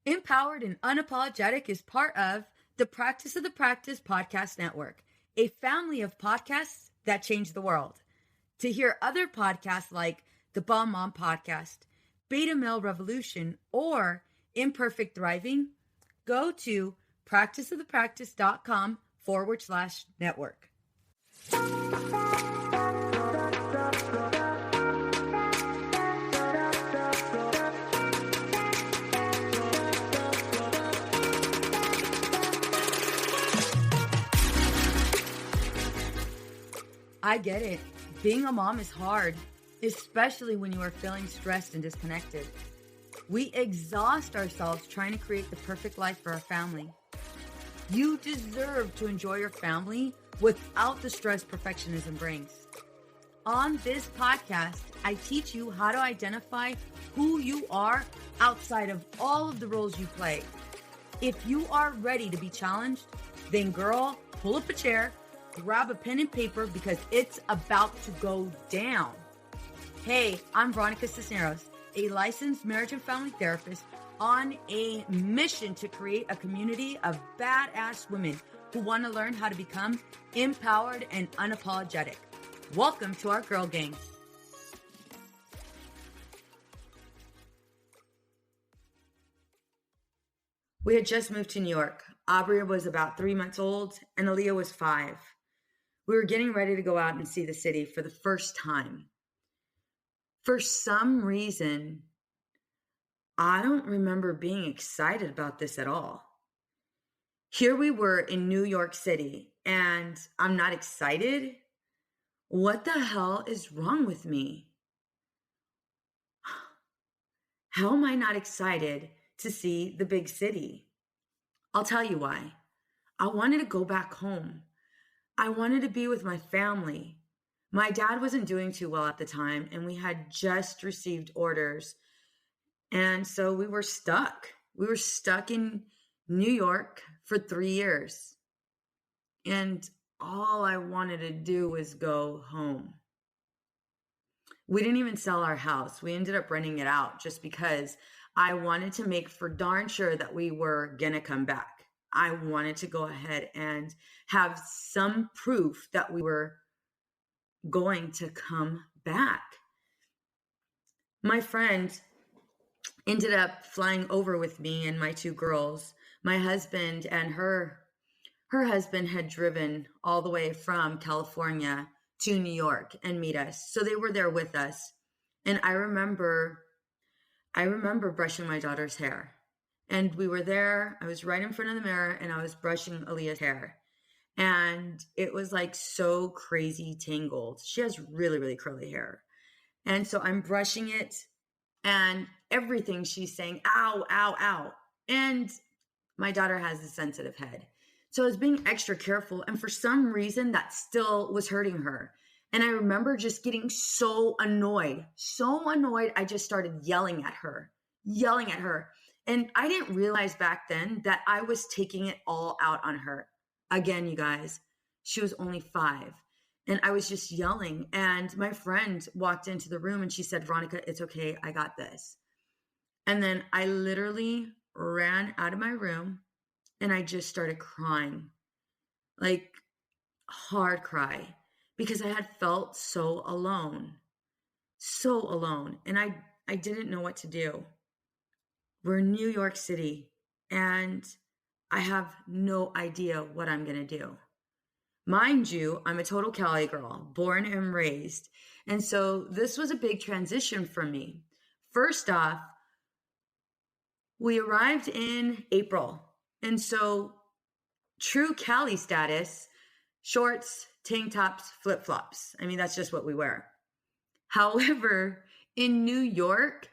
Empowered and Unapologetic is part of the Practice of the Practice Podcast Network, a family of podcasts that change the world. To hear other podcasts like the Bomb Mom Podcast, Beta Male Revolution, or Imperfect Thriving, go to practiceofthepractice.com/network. I get it. Being a mom is hard, especially when you are feeling stressed and disconnected. We exhaust ourselves trying to create the perfect life for our family. You deserve to enjoy your family without the stress perfectionism brings. On this podcast, I teach you how to identify who you are outside of all of the roles you play. If you are ready to be challenged, then girl, pull up a chair, grab a pen and paper because it's about to go down. Hey, I'm Veronica, a licensed marriage and family therapist on a mission to create a community of badass women who want to learn how to become empowered and unapologetic. Welcome to our girl gang. We had just moved to New York. Aubrey was about 3 months old and Aaliyah was 5. We were getting ready to go out and see the city for the first time. For some reason, I don't remember being excited about this at all. Here we were in New York City, and I'm not excited? What the hell is wrong with me? How am I not excited to see the big city? I'll tell you why. I wanted to go back home. I wanted to be with my family. My dad wasn't doing too well at the time, and we had just received orders. And so we were stuck. We were stuck in New York for 3 years. And all I wanted to do was go home. We didn't even sell our house. We ended up renting it out just because I wanted to make for darn sure that we were going to come back. I wanted to go ahead and have some proof that we were going to come back. My friend ended up flying over with me and my 2 girls. My husband and her husband had driven all the way from California to New York and meet us. So they were there with us. And I remember brushing my daughter's hair. And we were there. I was right in front of the mirror and I was brushing Aaliyah's hair. And it was like so crazy tangled. She has really, really curly hair. And so I'm brushing it and everything she's saying, ow, ow, ow. And my daughter has a sensitive head. So I was being extra careful. And for some reason that still was hurting her. And I remember just getting so annoyed. I just started yelling at her. And I didn't realize back then that I was taking it all out on her. Again, you guys, she was only 5 and I was just yelling. And my friend walked into the room and she said, Veronica, it's okay. I got this. And then I literally ran out of my room and I just started crying, like hard cry, because I had felt so alone. And I didn't know what to do. We're in New York City and I have no idea what I'm going to do. Mind you, I'm a total Cali girl, born and raised. And so this was a big transition for me. First off, we arrived in April. And so true Cali status, shorts, tank tops, flip-flops. I mean, that's just what we wear. However, in New York,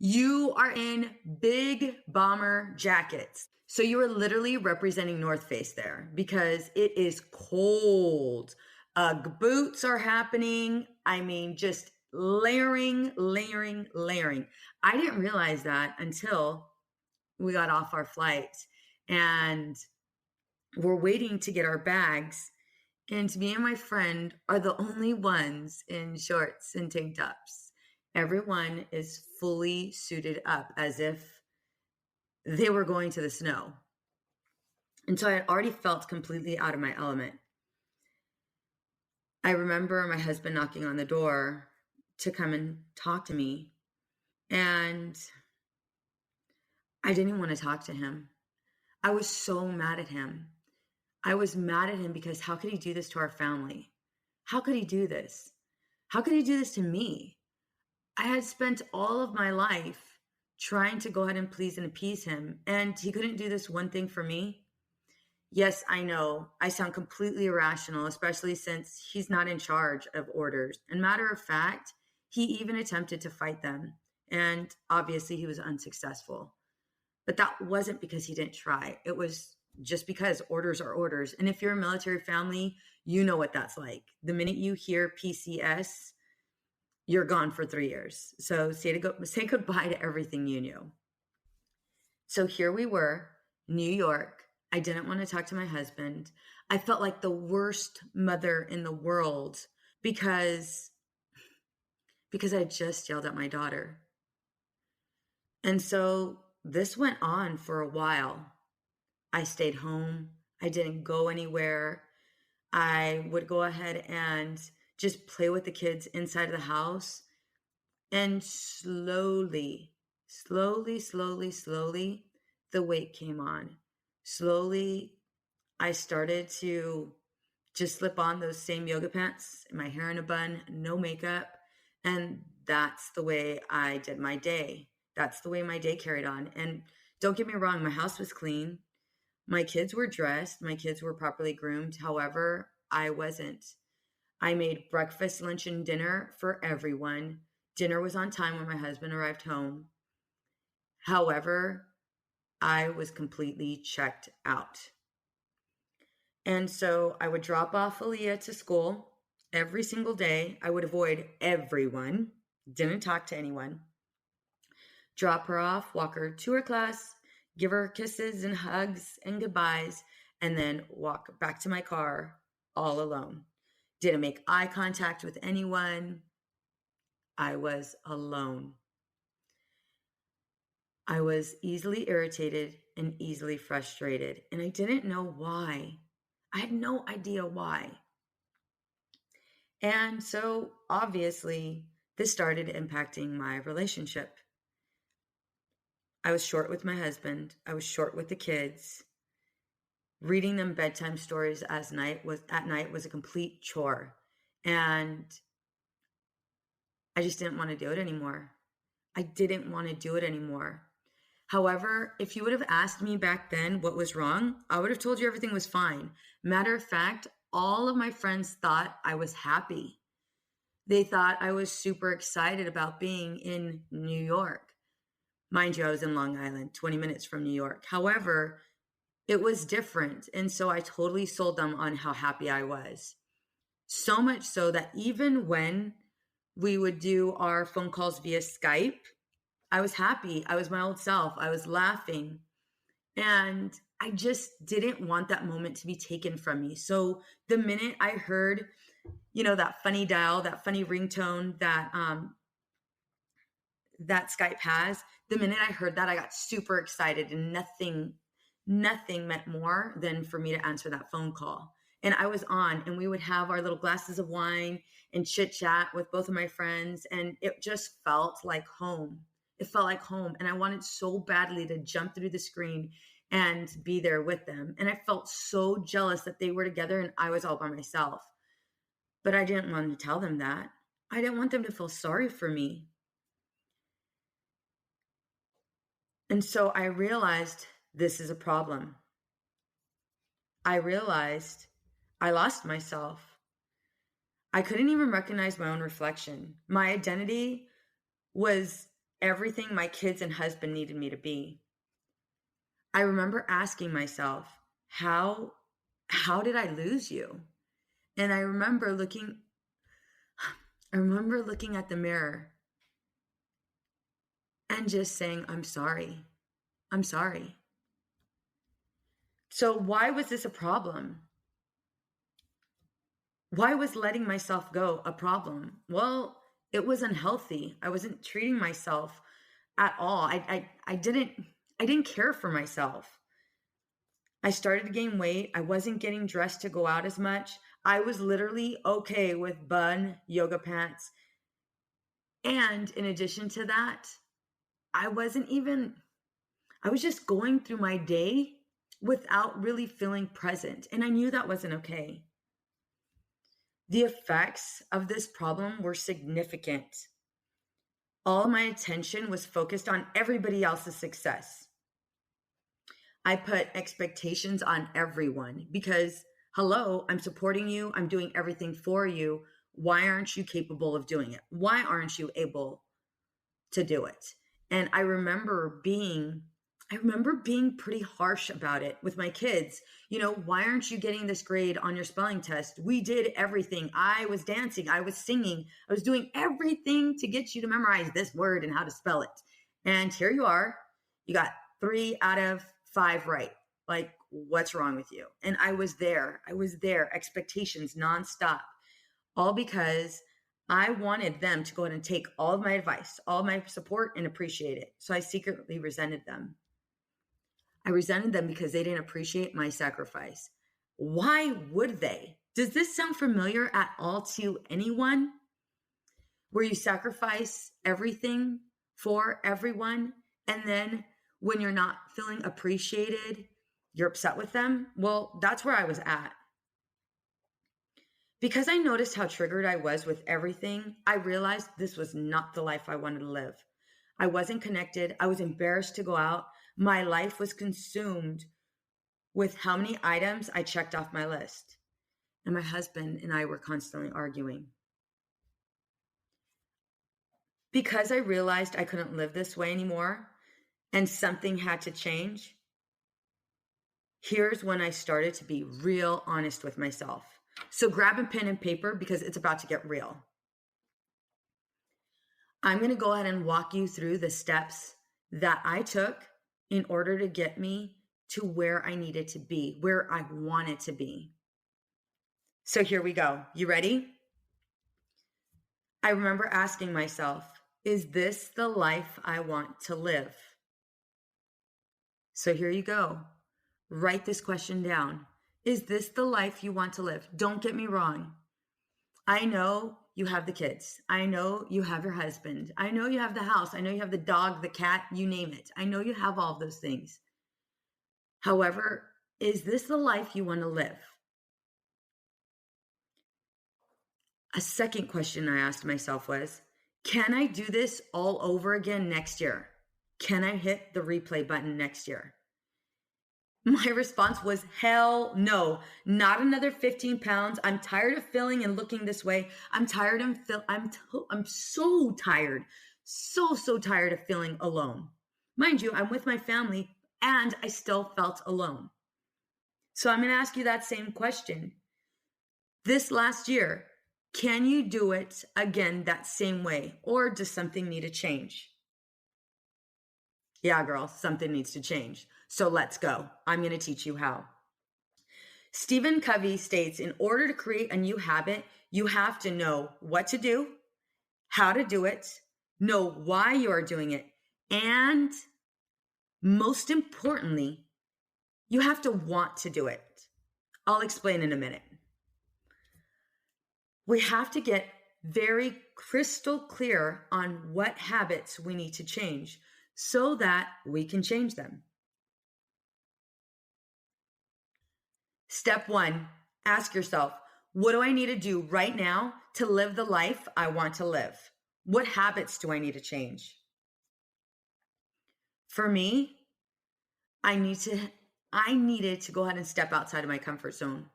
you are in big bomber jackets. So you are literally representing North Face there because it is cold. Ugg boots are happening. I mean, just layering. I didn't realize that until we got off our flight and we're waiting to get our bags. And me and my friend are the only ones in shorts and tank tops. Everyone is fully suited up as if they were going to the snow. And so I had already felt completely out of my element. I remember my husband knocking on the door to come and talk to me. And I didn't want to talk to him. I was so mad at him. I was mad at him because how could he do this to our family? How could he do this? How could he do this to me? I had spent all of my life trying to go ahead and please and appease him, and he couldn't do this one thing for me. Yes, I know I sound completely irrational, especially since he's not in charge of orders. And matter of fact, he even attempted to fight them, and obviously he was unsuccessful. But that wasn't because he didn't try. It was just because orders are orders. And if you're a military family, you know what that's like. The minute you hear PCS, you're gone for 3 years. So say goodbye to everything you knew. So here we were, New York. I didn't want to talk to my husband. I felt like the worst mother in the world because I just yelled at my daughter. And so this went on for a while. I stayed home. I didn't go anywhere. I would go ahead and just play with the kids inside of the house. And slowly, the weight came on. Slowly, I started to just slip on those same yoga pants, my hair in a bun, no makeup. And that's the way I did my day. That's the way my day carried on. And don't get me wrong, my house was clean. My kids were dressed. My kids were properly groomed. However, I wasn't. I made breakfast, lunch, and dinner for everyone. Dinner was on time when my husband arrived home. However, I was completely checked out. And so I would drop off Aaliyah to school every single day. I would avoid everyone, didn't talk to anyone. Drop her off, walk her to her class, give her kisses and hugs and goodbyes, and then walk back to my car all alone. Didn't make eye contact with anyone. I was alone. I was easily irritated and easily frustrated, and I didn't know why. I had no idea why. And so obviously, this started impacting my relationship. I was short with my husband. I was short with the kids. Reading them bedtime stories at night was a complete chore. And I just didn't want to do it anymore. I didn't want to do it anymore. However, if you would have asked me back then what was wrong, I would have told you everything was fine. Matter of fact, all of my friends thought I was happy. They thought I was super excited about being in New York. Mind you, I was in Long Island, 20 minutes from New York. However, it was different. And so I totally sold them on how happy I was. So much so that even when we would do our phone calls via Skype, I was happy. I was my old self. I was laughing. And I just didn't want that moment to be taken from me. So the minute I heard, that funny dial, that funny ringtone that Skype has, the minute I heard that, I got super excited, and nothing meant more than for me to answer that phone call. And I was on, and we would have our little glasses of wine and chit chat with both of my friends. And it just felt like home. It felt like home. And I wanted so badly to jump through the screen and be there with them. And I felt so jealous that they were together and I was all by myself. But I didn't want to tell them that. I didn't want them to feel sorry for me. And so I realized this is a problem. I realized I lost myself. I couldn't even recognize my own reflection. My identity was everything my kids and husband needed me to be. I remember asking myself, how did I lose you? And I remember looking at the mirror and just saying, I'm sorry. I'm sorry. So why was this a problem? Why was letting myself go a problem? Well, it was unhealthy. I wasn't treating myself at all. I didn't care for myself. I started to gain weight. I wasn't getting dressed to go out as much. I was literally okay with bun, yoga pants. And in addition to that, I wasn't even, I was just going through my day without really feeling present. And I knew that wasn't okay. The effects of this problem were significant. All my attention was focused on everybody else's success. I put expectations on everyone because, hello, I'm supporting you. I'm doing everything for you. Why aren't you capable of doing it? Why aren't you able to do it? And I remember being pretty harsh about it with my kids. Why aren't you getting this grade on your spelling test? We did everything. I was dancing, I was singing, I was doing everything to get you to memorize this word and how to spell it. And here you are, you got 3 out of 5 right. Like, what's wrong with you? And I was there, expectations nonstop, all because I wanted them to go ahead and take all of my advice, all of my support, and appreciate it. So I secretly resented them. I resented them because they didn't appreciate my sacrifice. Why would they? Does this sound familiar at all to anyone? Where you sacrifice everything for everyone, and then when you're not feeling appreciated, you're upset with them? Well, that's where I was at. Because I noticed how triggered I was with everything, I realized this was not the life I wanted to live. I wasn't connected. I was embarrassed to go out. My life was consumed with how many items I checked off my list. And my husband and I were constantly arguing. Because I realized I couldn't live this way anymore and something had to change, here's when I started to be real honest with myself. So grab a pen and paper because it's about to get real. I'm going to go ahead and walk you through the steps that I took in order to get me to where I needed to be, where I wanted to be. So here we go. You ready? I remember asking myself, is this the life I want to live? So here you go. Write this question down. Is this the life you want to live? Don't get me wrong. I know you have the kids. I know you have your husband. I know you have the house. I know you have the dog, the cat, you name it. I know you have all of those things. However, is this the life you want to live? A second question I asked myself was, can I do this all over again next year? Can I hit the replay button next year? My response was, hell no, not another 15 pounds. I'm tired of feeling and looking this way. I'm tired and I'm so tired, so tired of feeling alone. Mind you, I'm with my family and I still felt alone. So I'm going to ask you that same question. This last year, can you do it again that same way? Or does something need to change? Yeah, girl, something needs to change. So let's go. I'm going to teach you how. Stephen Covey states, in order to create a new habit, you have to know what to do, how to do it, know why you are doing it, and most importantly, you have to want to do it. I'll explain in a minute. We have to get very crystal clear on what habits we need to change so that we can change them. Step 1, ask yourself, what do I need to do right now to live the life I want to live? What habits do I need to change? For me, I needed to go ahead and step outside of my comfort zone.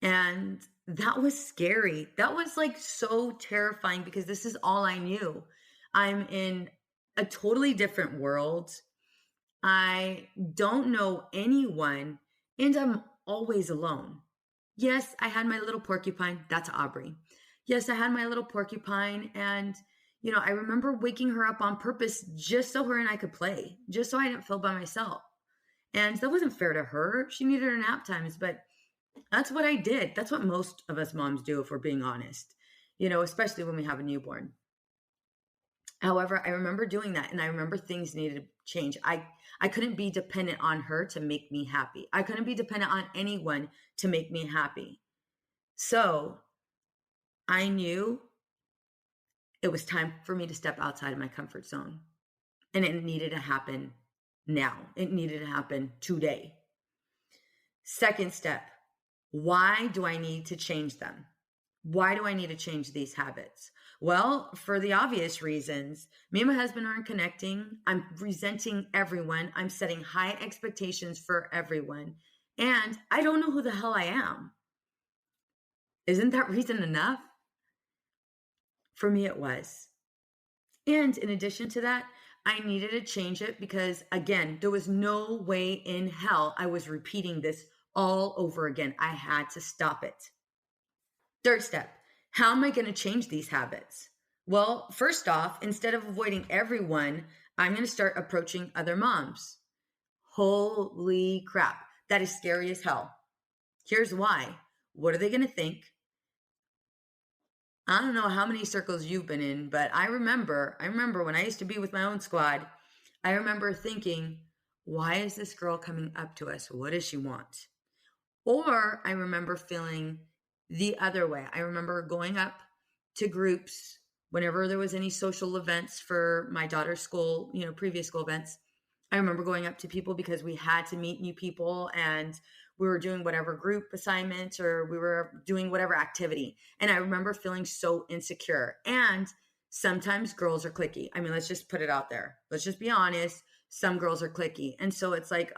And that was scary. That was like so terrifying because this is all I knew. I'm in a totally different world. I don't know anyone, and I'm always alone. Yes, I had my little porcupine. That's Aubrey. Yes, I had my little porcupine. And, I remember waking her up on purpose just so her and I could play, just so I didn't feel by myself. And that wasn't fair to her. She needed her nap times, but that's what I did. That's what most of us moms do, if we're being honest, especially when we have a newborn. However, I remember doing that, and I remember things needed to change. I couldn't be dependent on her to make me happy. I couldn't be dependent on anyone to make me happy. So I knew it was time for me to step outside of my comfort zone. And it needed to happen now. It needed to happen today. Second step, why do I need to change them? Why do I need to change these habits? Well, for the obvious reasons. Me and my husband aren't connecting. I'm resenting everyone. I'm setting high expectations for everyone. And I don't know who the hell I am. Isn't that reason enough? For me, it was. And in addition to that, I needed to change it because, again, there was no way in hell I was repeating this all over again. I had to stop it. Third step, how am I going to change these habits? Well, first off, instead of avoiding everyone, I'm going to start approaching other moms. Holy crap, that is scary as hell. Here's why. What are they going to think? I don't know how many circles you've been in, but I remember when I used to be with my own squad, I remember thinking, why is this girl coming up to us? What does she want? Or I remember feeling the other way. I remember going up to groups whenever there was any social events for my daughter's school, previous school events. I remember going up to people because we had to meet new people and we were doing whatever group assignment or we were doing whatever activity. And I remember feeling so insecure. And sometimes girls are cliquey. I mean, let's just put it out there. Let's just be honest. Some girls are cliquey. And so it's like,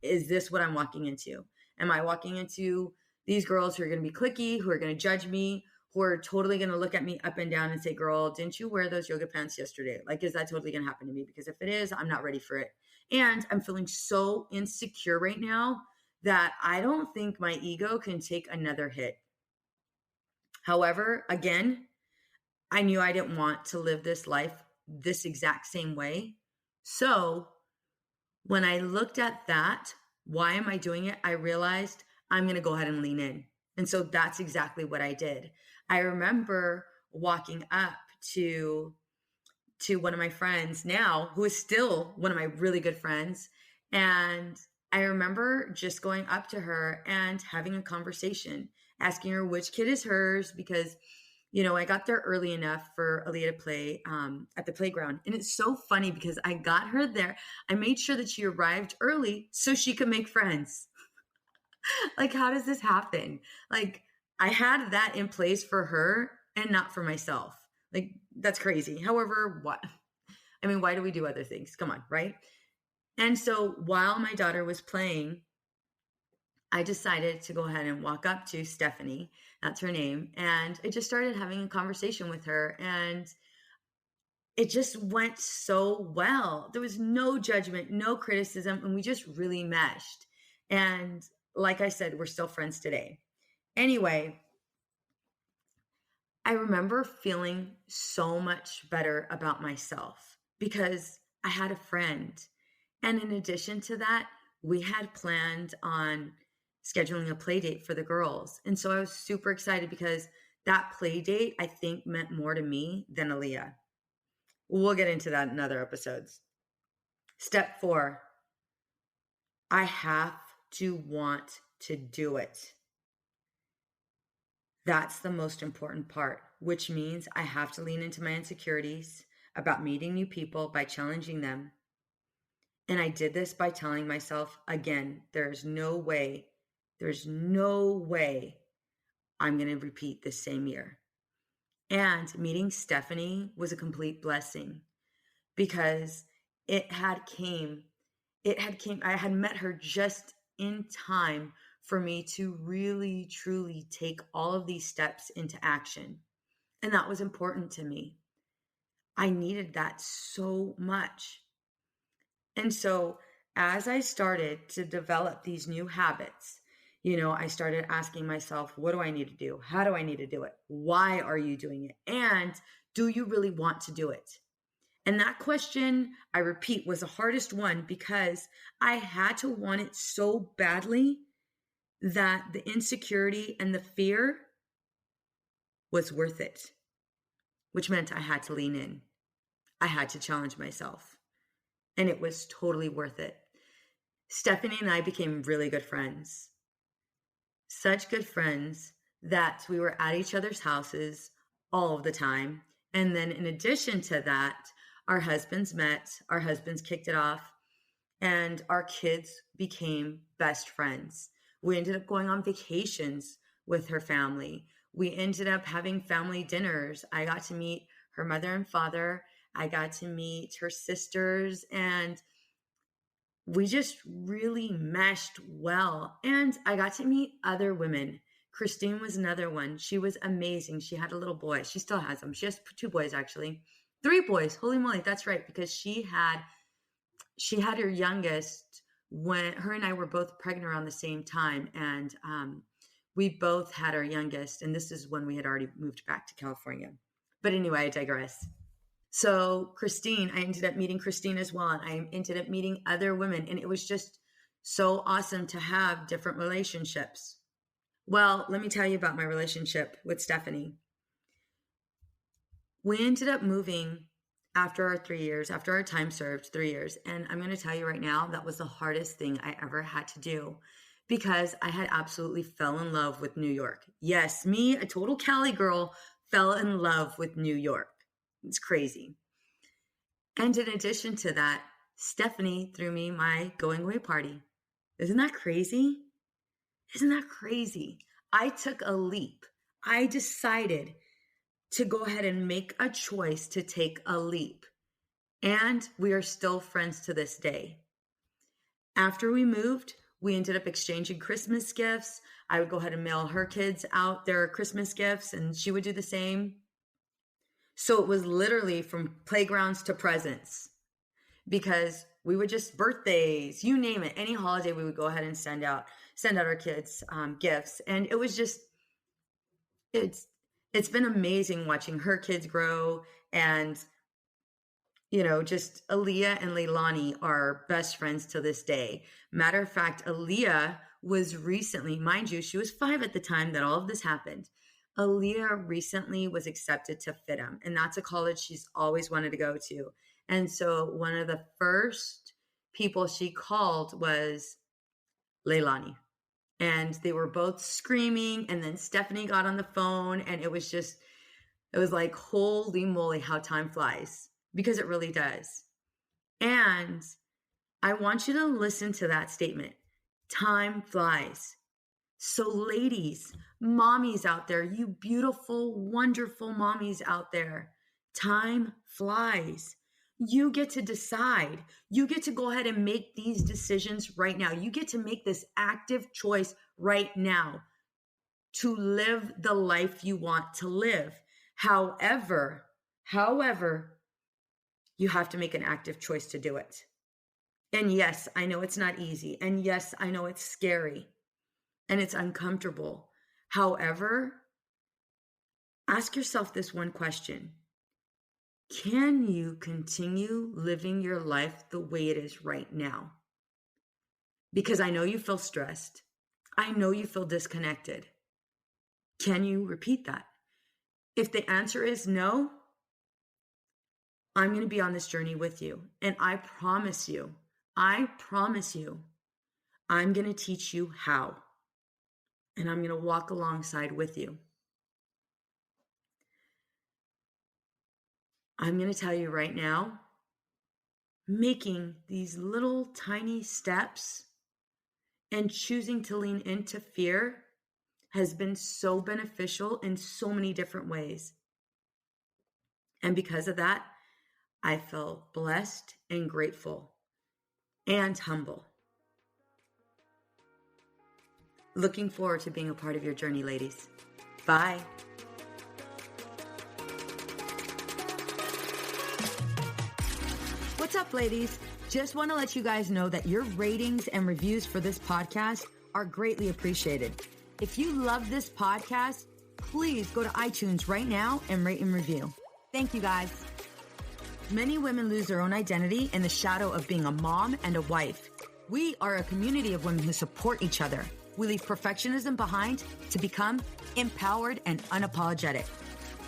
is this what I'm walking into? Am I walking into these girls who are going to be cliquey, who are going to judge me, who are totally going to look at me up and down and say, girl, didn't you wear those yoga pants yesterday? Like, is that totally going to happen to me? Because if it is, I'm not ready for it. And I'm feeling so insecure right now that I don't think my ego can take another hit. However, again, I knew I didn't want to live this life this exact same way. So when I looked at that, why am I doing it? I realized I'm going to go ahead and lean in. And so that's exactly what I did. I remember walking up to one of my friends now, who is still one of my really good friends. And I remember just going up to her and having a conversation, asking her which kid is hers, because, I got there early enough for Aaliyah to play at the playground. And it's so funny because I got her there. I made sure that she arrived early so she could make friends. Like, how does this happen? Like, I had that in place for her and not for myself. Like, that's crazy. However, why do we do other things? Come on, right? And so while my daughter was playing, I decided to go ahead and walk up to Stephanie, that's her name, and I just started having a conversation with her, and it just went so well. There was no judgment, no criticism, and we just really meshed. And like I said, we're still friends today. Anyway, I remember feeling so much better about myself because I had a friend. And in addition to that, we had planned on scheduling a play date for the girls. And so I was super excited because that play date, I think, meant more to me than Aaliyah. We'll get into that in other episodes. Step 4, I have to want to do it. That's the most important part, which means I have to lean into my insecurities about meeting new people by challenging them. And I did this by telling myself, again, there's no way I'm going to repeat this same year. And meeting Stephanie was a complete blessing because I had met her just in time for me to really, truly take all of these steps into action. And that was important to me. I needed that so much. And so as I started to develop these new habits, I started asking myself, what do I need to do? How do I need to do it? Why are you doing it? And do you really want to do it? And that question, I repeat, was the hardest one because I had to want it so badly that the insecurity and the fear was worth it, which meant I had to lean in. I had to challenge myself, and it was totally worth it. Stephanie and I became really good friends. Such good friends that we were at each other's houses all of the time. And then in addition to that, our husbands met, our husbands kicked it off, and our kids became best friends. We ended up going on vacations with her family. We ended up having family dinners. I got to meet her mother and father. I got to meet her sisters, and we just really meshed well. And I got to meet other women. Christine was another one. She was amazing. She had a little boy. She still has them. She has 2 boys, actually. 3 boys. Holy moly. That's right. Because she had her youngest when her and I were both pregnant around the same time. And we both had our youngest. And this is when we had already moved back to California. But anyway, I digress. So Christine, I ended up meeting Christine as well. And I ended up meeting other women. And it was just so awesome to have different relationships. Well, let me tell you about my relationship with Stephanie. We ended up moving after our 3 years, after our time served, 3 years. And I'm going to tell you right now, that was the hardest thing I ever had to do because I had absolutely fell in love with New York. Yes, me, a total Cali girl, fell in love with New York. It's crazy. And in addition to that, Stephanie threw me my going away party. Isn't that crazy? Isn't that crazy? I took a leap. I decided to go ahead and make a choice to take a leap. And we are still friends to this day. After we moved, we ended up exchanging Christmas gifts. I would go ahead and mail her kids out their Christmas gifts, and she would do the same. So it was literally from playgrounds to presents because we would just birthdays, you name it, any holiday, we would go ahead and send out our kids gifts. And it was just, it's been amazing watching her kids grow. And, you know, just Aaliyah and Leilani are best friends to this day. Matter of fact, Aaliyah was recently, mind you, she was 5 at the time that all of this happened. Aaliyah recently was accepted to FITM, and that's a college she's always wanted to go to. And so one of the first people she called was Leilani. And they were both screaming, and then Stephanie got on the phone, and it was like, holy moly, how time flies, because it really does. And I want you to listen to that statement. Time flies. So ladies, mommies out there, you beautiful, wonderful mommies out there, time flies. You get to decide. You get to go ahead and make these decisions right now. You get to make this active choice right now to live the life you want to live. However, you have to make an active choice to do it. And yes, I know it's not easy. And yes, I know it's scary. And it's uncomfortable. However, ask yourself this one question. Can you continue living your life the way it is right now? Because I know you feel stressed. I know you feel disconnected. Can you repeat that? If the answer is no, I'm going to be on this journey with you. And I promise you, I'm going to teach you how. And I'm going to walk alongside with you. I'm going to tell you right now, making these little tiny steps and choosing to lean into fear has been so beneficial in so many different ways. And because of that, I feel blessed and grateful and humble. Looking forward to being a part of your journey, ladies. Bye. What's up, ladies? Just want to let you guys know that your ratings and reviews for this podcast are greatly appreciated. If you love this podcast, please go to iTunes right now and rate and review. Thank you, guys. Many women lose their own identity in the shadow of being a mom and a wife. We are a community of women who support each other. We leave perfectionism behind to become empowered and unapologetic.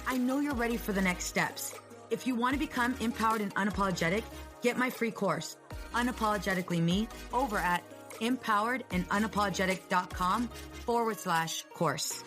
I know you're ready for the next steps. If you want to become empowered and unapologetic, get my free course, Unapologetically Me, over at empoweredandunapologetic.com/course.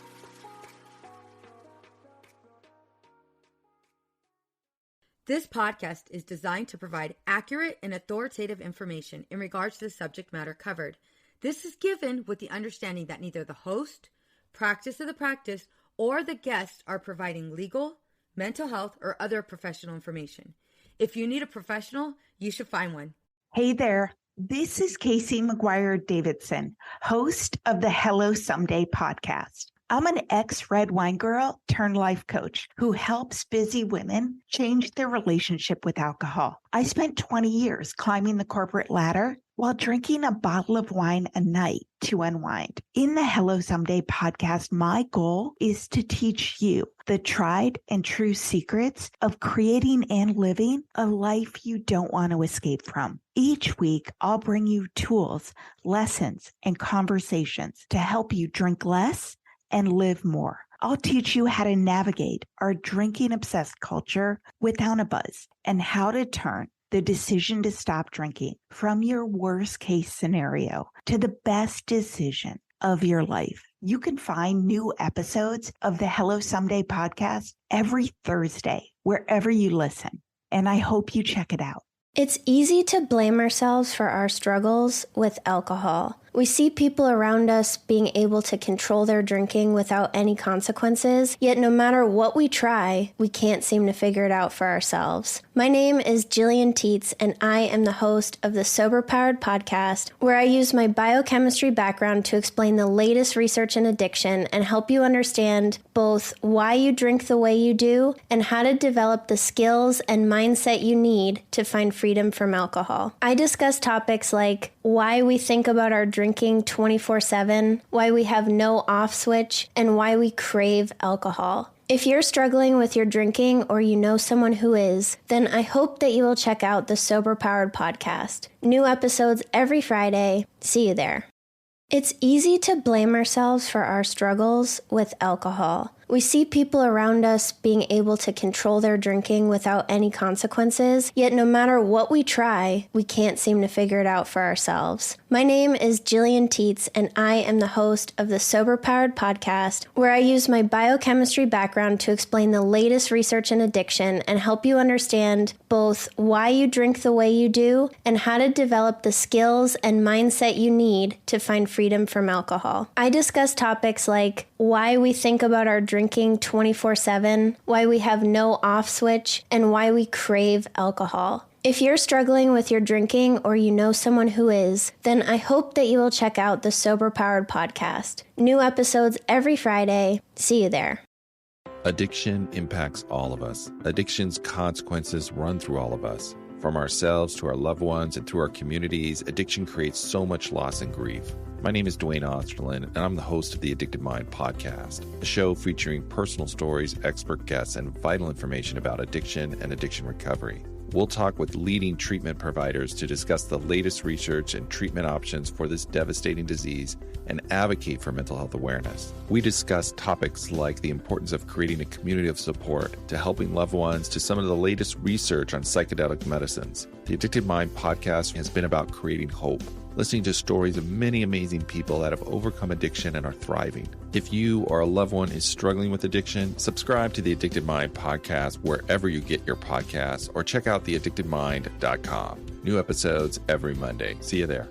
This podcast is designed to provide accurate and authoritative information in regards to the subject matter covered. This is given with the understanding that neither the host, practice of the practice, or the guest are providing legal, mental health, or other professional information. If you need a professional, you should find one. Hey there, this is Casey McGuire Davidson, host of the Hello Someday podcast. I'm an ex-red wine girl turned life coach who helps busy women change their relationship with alcohol. I spent 20 years climbing the corporate ladder while drinking a bottle of wine a night to unwind. In the Hello Someday podcast, my goal is to teach you the tried and true secrets of creating and living a life you don't want to escape from. Each week, I'll bring you tools, lessons, and conversations to help you drink less and live more. I'll teach you how to navigate our drinking-obsessed culture without a buzz and how to turn the decision to stop drinking from your worst case scenario to the best decision of your life. You can find new episodes of the Hello Someday podcast every Thursday, wherever you listen. And I hope you check it out. It's easy to blame ourselves for our struggles with alcohol. We see people around us being able to control their drinking without any consequences, yet no matter what we try, we can't seem to figure it out for ourselves. My name is Jillian Teets, and I am the host of the Sober Powered podcast, where I use my biochemistry background to explain the latest research in addiction and help you understand both why you drink the way you do and how to develop the skills and mindset you need to find freedom from alcohol. I discuss topics like why we think about our drinking 24/7, why we have no off switch, and why we crave alcohol. If you're struggling with your drinking or you know someone who is, then I hope that you will check out the Sober Powered podcast. New episodes every Friday. See you there. It's easy to blame ourselves for our struggles with alcohol. We see people around us being able to control their drinking without any consequences, yet no matter what we try, we can't seem to figure it out for ourselves. My name is Jillian Teets, and I am the host of the Sober Powered podcast, where I use my biochemistry background to explain the latest research in addiction and help you understand both why you drink the way you do and how to develop the skills and mindset you need to find freedom from alcohol. I discuss topics like why we think about our drinking 24/7, why we have no off switch, and why we crave alcohol. If you're struggling with your drinking or you know someone who is, then I hope that you will check out the Sober Powered podcast. New episodes every Friday. See you there. Addiction impacts all of us. Addiction's consequences run through all of us. From ourselves to our loved ones and through our communities, addiction creates so much loss and grief. My name is Dwayne Osterlin, and I'm the host of the Addicted Mind podcast, a show featuring personal stories, expert guests, and vital information about addiction and addiction recovery. We'll talk with leading treatment providers to discuss the latest research and treatment options for this devastating disease and advocate for mental health awareness. We discuss topics like the importance of creating a community of support to helping loved ones to some of the latest research on psychedelic medicines. The Addicted Mind podcast has been about creating hope, listening to stories of many amazing people that have overcome addiction and are thriving. If you or a loved one is struggling with addiction, subscribe to the Addicted Mind podcast wherever you get your podcasts or check out theaddictedmind.com. New episodes every Monday. See you there.